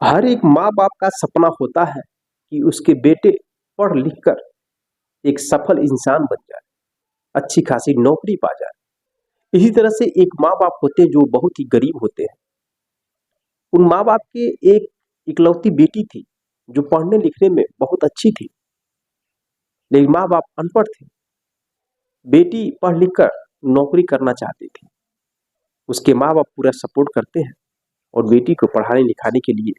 हर एक माँ बाप का सपना होता है कि उसके बेटे पढ़ लिख कर एक सफल इंसान बन जाए, अच्छी खासी नौकरी पा जाए। इसी तरह से एक माँ बाप होते हैं जो बहुत ही गरीब होते हैं। उन माँ बाप के एक इकलौती बेटी थी जो पढ़ने लिखने में बहुत अच्छी थी, लेकिन माँ बाप अनपढ़ थे। बेटी पढ़ लिख कर नौकरी करना चाहती थी। उसके माँ बाप पूरा सपोर्ट करते हैं और बेटी को पढ़ाने लिखाने के लिए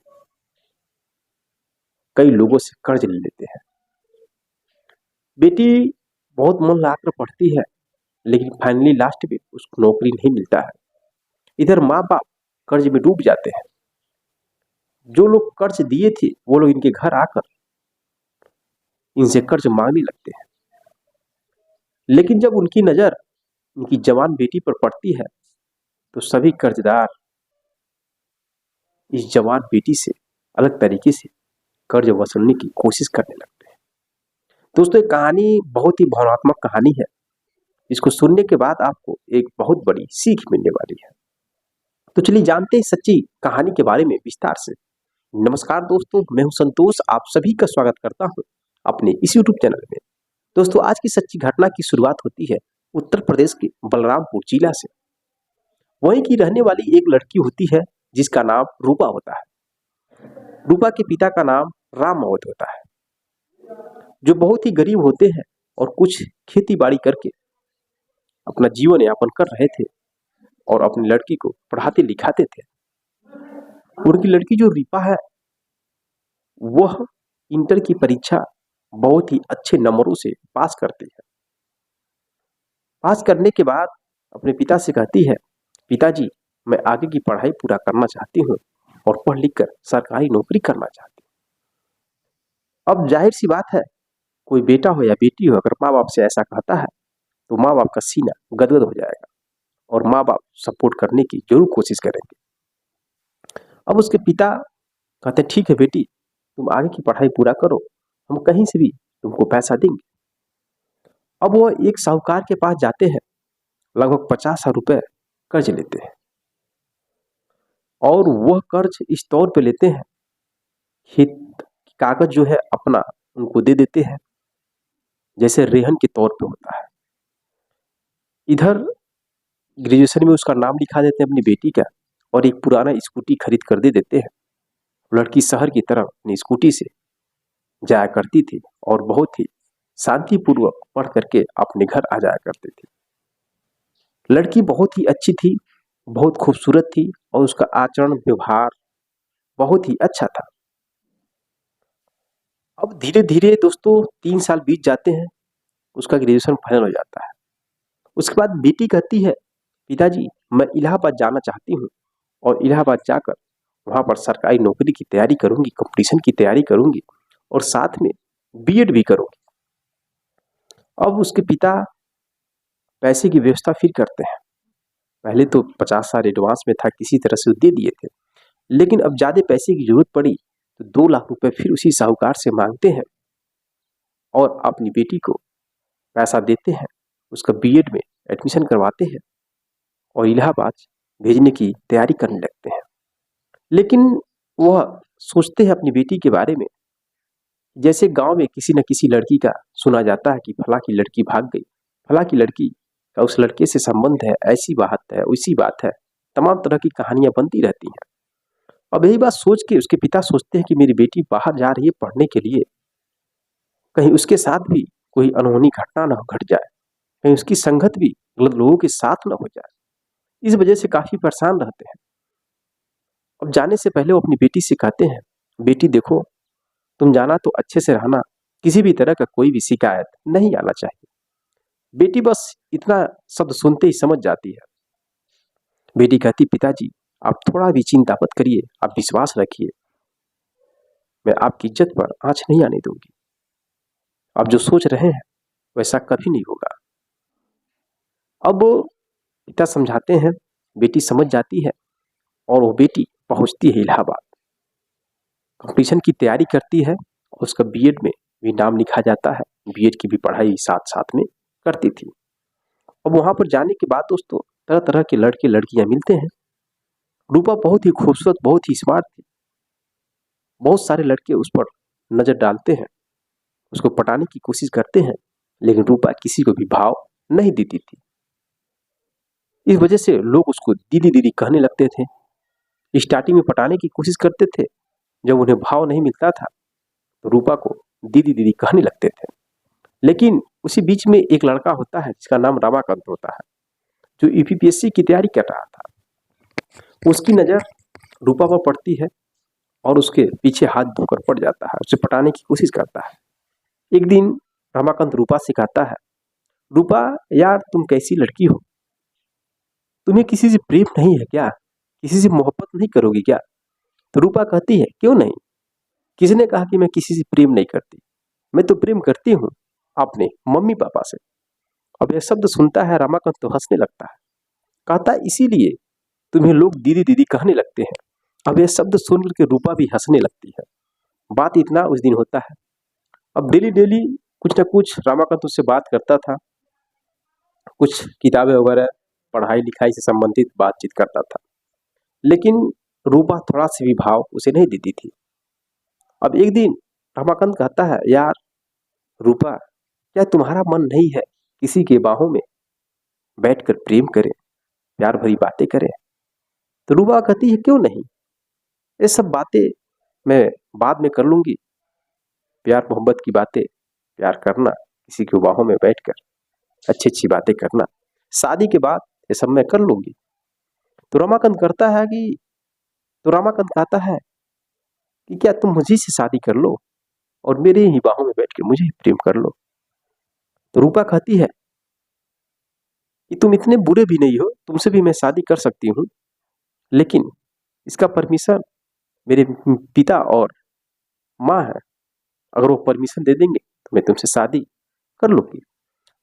कई लोगों से कर्ज ले लेते हैं। बेटी बहुत मन लगाकर पढ़ती है, लेकिन फाइनली लास्ट में उसको नौकरी नहीं मिलता है। इधर माँ बाप कर्ज में डूब जाते हैं। जो लोग कर्ज दिए थे वो लोग इनके घर आकर इनसे कर्ज मांगने लगते हैं। लेकिन जब उनकी नजर उनकी जवान बेटी पर पड़ती है तो सभी कर्जदार इस जवान बेटी से अलग तरीके से कर्ज वसूलने की कोशिश करने लगते हैं। दोस्तों, ये कहानी बहुत ही भावनात्मक कहानी है। इसको सुनने के बाद आपको एक बहुत बड़ी सीख मिलने वाली है। तो चलिए जानते हैं सच्ची कहानी के बारे में विस्तार से। नमस्कार दोस्तों, मैं हूं संतोष। आप सभी का स्वागत करता हूं अपने इस यूट्यूब चैनल में। दोस्तों, आज की सच्ची घटना की शुरुआत होती है उत्तर प्रदेश के बलरामपुर जिला से। वहीं की रहने वाली एक लड़की होती है जिसका नाम रूपा होता है। रूपा के पिता का नाम राम मावत होता है, जो बहुत ही गरीब होते हैं और कुछ खेती बाड़ी करके अपना जीवन यापन कर रहे थे और अपनी लड़की को पढ़ाते लिखाते थे। उनकी लड़की जो रूपा है वह इंटर की परीक्षा बहुत ही अच्छे नंबरों से पास करती है। पास करने के बाद अपने पिता से कहती है, पिताजी मैं आगे की पढ़ाई पूरा करना चाहती हूँ और पढ़ लिख कर सरकारी नौकरी करना चाहती हूँ। अब जाहिर सी बात है, कोई बेटा हो या बेटी हो अगर माँ बाप से ऐसा कहता है तो माँ बाप का सीना गदगद हो जाएगा और माँ बाप सपोर्ट करने की जरूर कोशिश करेंगे। अब उसके पिता कहते ठीक है बेटी, तुम आगे की पढ़ाई पूरा करो, हम कहीं से भी तुमको पैसा देंगे। अब वो एक साहूकार के पास जाते हैं, लगभग 50,000 रुपए कर्ज लेते हैं और वह कर्ज इस तौर पे लेते हैं, खेत की कागज जो है अपना उनको दे देते हैं, जैसे रेहन के तौर पे होता है। इधर ग्रेजुएशन में उसका नाम लिखा देते हैं अपनी बेटी का और एक पुराना स्कूटी खरीद कर दे देते हैं। लड़की शहर की तरफ अपनी स्कूटी से जाया करती थी और बहुत ही शांतिपूर्वक पढ़ करके अपने घर आ जाया करती थी। लड़की बहुत ही अच्छी थी, बहुत खूबसूरत थी और उसका आचरण व्यवहार बहुत ही अच्छा था। अब धीरे धीरे दोस्तों 3 साल बीत जाते हैं, उसका ग्रेजुएशन फाइनल हो जाता है। उसके बाद बेटी कहती है, पिताजी मैं इलाहाबाद जाना चाहती हूँ और इलाहाबाद जाकर वहां पर सरकारी नौकरी की तैयारी करूंगी, कंपटीशन की तैयारी करूंगी और साथ में बीएड भी करूंगी। अब उसके पिता पैसे की व्यवस्था फिर करते हैं। पहले तो 50,000 एडवांस में था, किसी तरह से दे दिए थे, लेकिन अब ज्यादा पैसे की जरूरत पड़ी तो 2 लाख रुपए फिर उसी साहूकार से मांगते हैं और अपनी बेटी को पैसा देते हैं, उसका बीएड में एडमिशन करवाते हैं और इलाहाबाद भेजने की तैयारी करने लगते हैं। लेकिन वह सोचते हैं अपनी बेटी के बारे में, जैसे गांव में किसी न किसी लड़की का सुना जाता है कि फला की लड़की भाग गई, फला की लड़की का उस लड़के से संबंध है, ऐसी बात है, वैसी बात है, तमाम तरह की कहानियां बनती रहती हैं। अब यही बात सोच के उसके पिता सोचते हैं कि मेरी बेटी बाहर जा रही है पढ़ने के लिए, कहीं उसके साथ भी कोई अनहोनी घटना न घट जाए, कहीं उसकी संगत भी गलत लोगों के साथ न हो जाए। इस वजह से काफी परेशान रहते हैं। अब जाने से पहले वो अपनी बेटी से कहते हैं, बेटी देखो तुम जाना तो अच्छे से रहना, किसी भी तरह का कोई भी शिकायत नहीं आना चाहिए। बेटी बस इतना शब्द सुनते ही समझ जाती है। बेटी कहती, पिताजी आप थोड़ा भी चिंता मत करिए, आप विश्वास रखिए, मैं आपकी इज्जत पर आंच नहीं आने दूंगी। आप जो सोच रहे हैं वैसा कभी नहीं होगा। अब पिता समझाते हैं, बेटी समझ जाती है और वो बेटी पहुंचती है इलाहाबाद, कंपटीशन की तैयारी करती है और उसका बीएड में भी नाम लिखा जाता है। बीएड की भी पढ़ाई साथ साथ में करती थी। अब वहां पर जाने के बाद दोस्तों तरह तरह के लड़के लड़कियां मिलते हैं। रूपा बहुत ही खूबसूरत, बहुत ही स्मार्ट थी। बहुत सारे लड़के उस पर नजर डालते हैं, उसको पटाने की कोशिश करते हैं, लेकिन रूपा किसी को भी भाव नहीं देती थी। इस वजह से लोग उसको दीदी दीदी कहने लगते थे। स्टार्टिंग में पटाने की कोशिश करते थे, जब उन्हें भाव नहीं मिलता था तो रूपा को दीदी दीदी कहने लगते थे। लेकिन उसी बीच में एक लड़का होता है जिसका नाम रमाकांत होता है, जो यूपीपीएससी की तैयारी कर रहा था। उसकी नज़र रूपा पर पड़ती है और उसके पीछे हाथ धोकर पड़ जाता है, उसे पटाने की कोशिश करता है। एक दिन रमाकांत रूपा से कहता है, रूपा यार तुम कैसी लड़की हो, तुम्हें किसी से प्रेम नहीं है क्या, किसी से मोहब्बत नहीं करोगी क्या? तो रूपा कहती है, क्यों नहीं, किसने कहा कि मैं किसी से प्रेम नहीं करती, मैं तो प्रेम करती हूँ अपने मम्मी पापा से। अब यह शब्द सुनता है रमाकांत तो हंसने लगता है, कहता है इसीलिए तुम्हें लोग दीदी दीदी कहने लगते हैं। अब यह शब्द सुनकर के रूपा भी हंसने लगती है। बात इतना उस दिन होता है। अब डेली डेली कुछ ना कुछ रमाकांत उससे बात करता था, कुछ किताबें वगैरह पढ़ाई लिखाई से संबंधित बातचीत करता था, लेकिन रूपा थोड़ा सा भी भाव उसे नहीं देती थी। अब एक दिन रमाकांत कहता है, यार रूपा क्या तुम्हारा मन नहीं है किसी के बाहों में बैठकर प्रेम करें, प्यार भरी बातें करें? तो रूपा कहती है, क्यों नहीं, ये सब बातें मैं बाद में कर लूंगी, प्यार मोहब्बत की बातें, प्यार करना, किसी की बाहों में बैठकर अच्छी अच्छी बातें करना, शादी के बाद ये सब मैं कर लूंगी। तो रमाकांत कहता है कि क्या तुम मुझे से शादी कर लो और मेरे ही बाहों में बैठ के मुझे ही प्रेम कर लो। तो रूपा कहती है कि तुम इतने बुरे भी नहीं हो, तुमसे भी मैं शादी कर सकती हूँ, लेकिन इसका परमिशन मेरे पिता और माँ है, अगर वो परमिशन दे देंगे तो मैं तुमसे शादी कर लूंगी।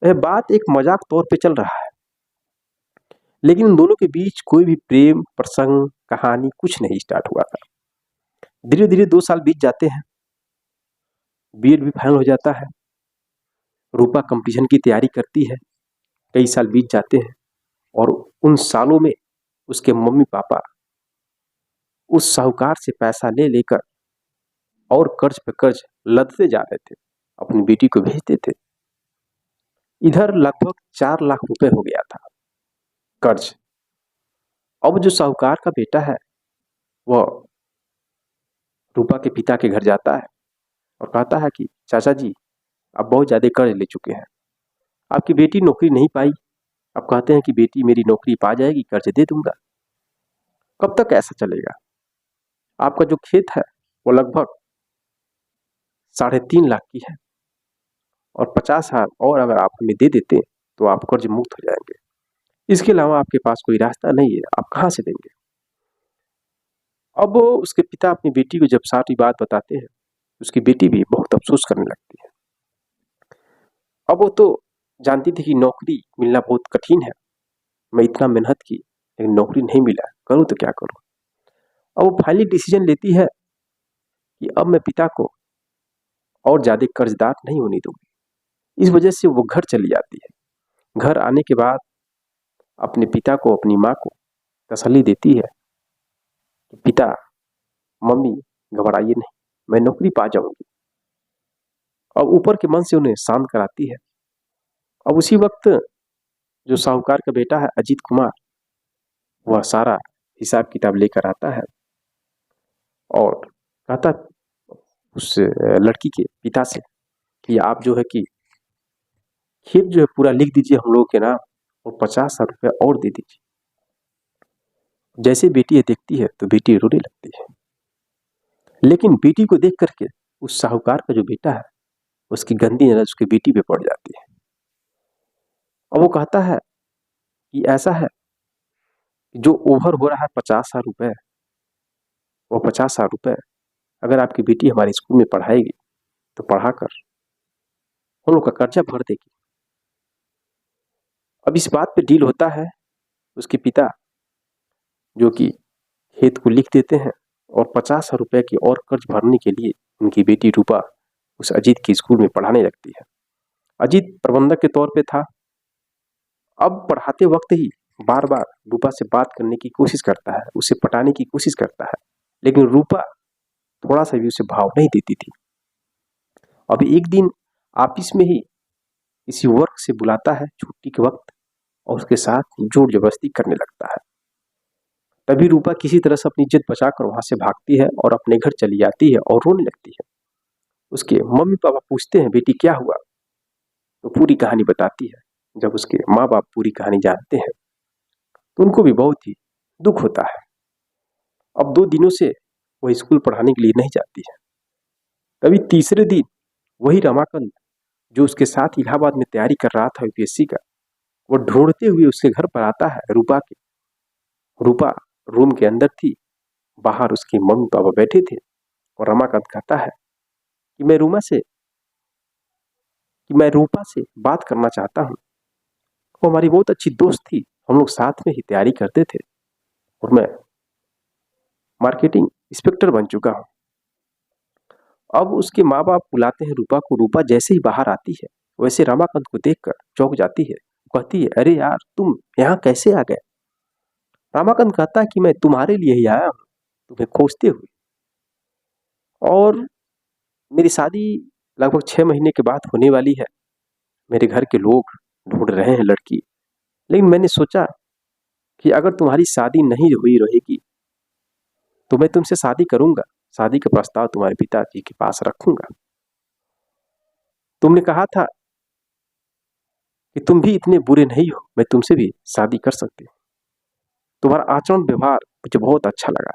यह बात एक मजाक तौर पे चल रहा है, लेकिन उन दोनों के बीच कोई भी प्रेम प्रसंग कहानी कुछ नहीं स्टार्ट हुआ था। धीरे धीरे 2 साल बीत जाते हैं, बीएड भी फाइनल हो जाता है, रूपा कंपटीशन की तैयारी करती है, कई साल बीत जाते हैं और उन सालों में उसके मम्मी पापा उस साहूकार से पैसा ले लेकर और कर्ज पे कर्ज लदते जा रहे थे, अपनी बेटी को भेजते थे। इधर लगभग 4 लाख रुपए हो गया था कर्ज। अब जो साहूकार का बेटा है वह रूपा के पिता के घर जाता है और कहता है कि चाचा जी अब बहुत ज्यादा कर्ज ले चुके हैं, आपकी बेटी नौकरी नहीं पाई, अब कहते हैं कि बेटी मेरी नौकरी पा जाएगी, कर्ज दे दूंगा। कब तक ऐसा चलेगा? आपका जो खेत है वो लगभग 3.5 लाख की है और 50,000 और अगर आप हमें दे देते तो आप कर्ज मुक्त हो जाएंगे, इसके अलावा आपके पास कोई रास्ता नहीं है, आप कहाँ से देंगे? अब उसके पिता अपनी बेटी को जब सारी बात बताते हैं, उसकी बेटी भी बहुत अफसोस करने लगती है। अब वो तो जानती थी कि नौकरी मिलना बहुत कठिन है, मैं इतना मेहनत की लेकिन नौकरी नहीं मिला, करूँ तो क्या करूँ। अब वो फाइनली डिसीजन लेती है कि अब मैं पिता को और ज्यादा कर्जदार नहीं होने दूंगी। इस वजह से वो घर चली जाती है। घर आने के बाद अपने पिता को, अपनी माँ को तसल्ली देती है कि पिता मम्मी घबराइए नहीं, मैं नौकरी पा जाऊंगी। अब ऊपर के मन से उन्हें शांत कराती है। अब उसी वक्त जो साहूकार का बेटा है अजीत कुमार, वह सारा हिसाब किताब लेकर आता है और कहता उस लड़की के पिता से कि आप जो है कि खेत जो है पूरा लिख दीजिए हम लोगों के नाम और 50,000 रुपये और दे दीजिए। जैसे बेटी ये देखती है तो बेटी रोने लगती है, लेकिन बेटी को देख करके उस साहूकार का जो बेटा है उसकी गंदी नजर उसकी बेटी पे पड़ जाती है। और वो कहता है कि ऐसा है कि जो ओवर हो रहा है 50,000 रुपये, वो 50,000 रुपये अगर आपकी बेटी हमारे स्कूल में पढ़ाएगी तो पढ़ाकर हम लोग का कर्जा भर देगी। अब इस बात पे डील होता है, उसके पिता जो कि खेत को लिख देते हैं और 50,000 रुपये की और कर्ज भरने के लिए उनकी बेटी रूपा उस अजीत की स्कूल में पढ़ाने लगती है। अजीत प्रबंधक के तौर पे था। अब पढ़ाते वक्त ही बार बार रूपा से बात करने की कोशिश करता है, उसे पटाने की कोशिश करता है, लेकिन रूपा थोड़ा सा भी उसे भाव नहीं देती थी। अभी एक दिन ऑफिस में ही किसी वर्क से बुलाता है छुट्टी के वक्त और उसके साथ जोर जबरदस्ती करने लगता है। तभी रूपा किसी तरह से अपनी इज्जत बचाकर वहां से भागती है और अपने घर चली जाती है और रोने लगती है। उसके मम्मी पापा पूछते हैं, बेटी क्या हुआ? तो पूरी कहानी बताती है। जब उसके माँ बाप पूरी कहानी जानते हैं तो उनको भी बहुत ही दुख होता है। अब 2 दिनों से वह स्कूल पढ़ाने के लिए नहीं जाती है। तभी तीसरे दिन वही रमाकांत जो उसके साथ इलाहाबाद में तैयारी कर रहा था यूपीएससी का, वो ढूंढते हुए उसके घर पर आता है रूपा के। रूपा रूम के अंदर थी, बाहर उसके मम्मी पापा बैठे थे और रमाकांत कहता है कि मैं रूपा से बात करना चाहता हूँ। वो हमारी बहुत अच्छी दोस्त थी, हम लोग साथ में ही तैयारी करते थे और मैं मार्केटिंग इंस्पेक्टर बन चुका हूँ। अब उसके माँ बाप बुलाते हैं रूपा को। रूपा जैसे ही बाहर आती है वैसे रमाकांत को देखकर चौंक जाती है, कहती है, अरे यार तुम यहाँ कैसे आ गए? रमाकांत कहता है कि मैं तुम्हारे लिए ही आया हूँ, तुम्हें खोजते हुए। और मेरी शादी लगभग 6 महीने के बाद होने वाली है। मेरे घर के लोग ढूंढ रहे हैं लड़की, लेकिन मैंने सोचा कि अगर तुम्हारी शादी नहीं हुई रहेगी तो मैं तुमसे शादी करूंगा। शादी का प्रस्ताव तुम्हारे पिताजी के पास रखूंगा। तुमने कहा था कि तुम भी इतने बुरे नहीं हो, मैं तुमसे भी शादी कर सकती हूँ। तुम्हारा आचरण व्यवहार मुझे बहुत अच्छा लगा,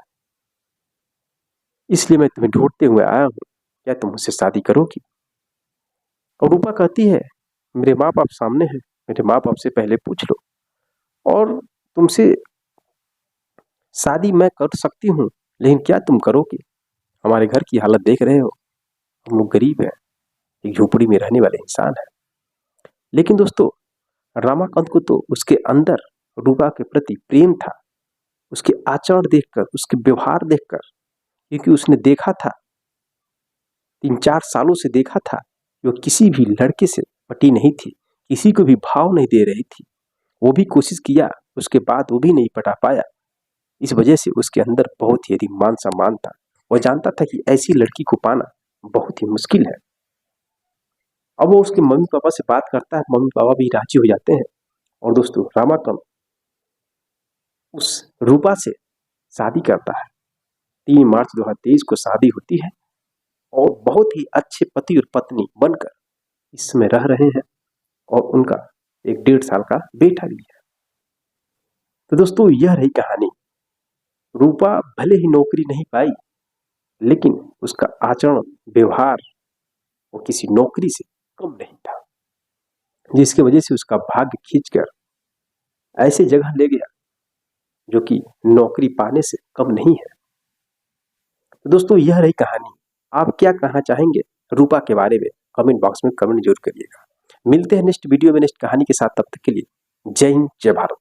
इसलिए मैं तुम्हें ढूंढते हुए आया हूँ। क्या तुम मुझसे शादी करोगी? और रूपा कहती है, मेरे माँ बाप सामने हैं, मेरे माँ बाप से पहले पूछ लो। और तुमसे शादी मैं कर सकती हूँ, लेकिन क्या तुम करोगे? हमारे घर की हालत देख रहे हो, हम लोग गरीब हैं, एक झोपड़ी में रहने वाले इंसान हैं। लेकिन दोस्तों, रमाकांत को तो उसके अंदर रूपा के प्रति प्रेम था, उसके आचरण देखकर, उसके व्यवहार देखकर, क्योंकि उसने देखा था, 3-4 सालों से देखा था कि वो किसी भी लड़के से पटी नहीं थी, किसी को भी भाव नहीं दे रही थी। वो भी कोशिश किया, उसके बाद वो भी नहीं पटा पाया। इस वजह से उसके अंदर बहुत ही अधिक मान सम्मान था। वो जानता था कि ऐसी लड़की को पाना बहुत ही मुश्किल है। अब वो उसके मम्मी पापा से बात करता है, मम्मी पापा भी राजी हो जाते हैं। और दोस्तों, रमाकांत उस रूपा से शादी करता है। 3 मार्च 2023 को शादी होती है और बहुत ही अच्छे पति और पत्नी बनकर इस समय रह रहे हैं और उनका एक 1.5 साल का बेटा भी है। तो दोस्तों, यह रही कहानी। रूपा भले ही नौकरी नहीं पाई, लेकिन उसका आचरण व्यवहार वो किसी नौकरी से कम नहीं था, जिसकी वजह से उसका भाग्य खींचकर ऐसे जगह ले गया जो कि नौकरी पाने से कम नहीं है। तो दोस्तों, यह रही कहानी। आप क्या कहना चाहेंगे रूपा के बारे में? कमेंट बॉक्स में कमेंट जरूर करिएगा। मिलते हैं नेक्स्ट वीडियो में नेक्स्ट कहानी के साथ। तब तक के लिए जय हिंद, जय भारत।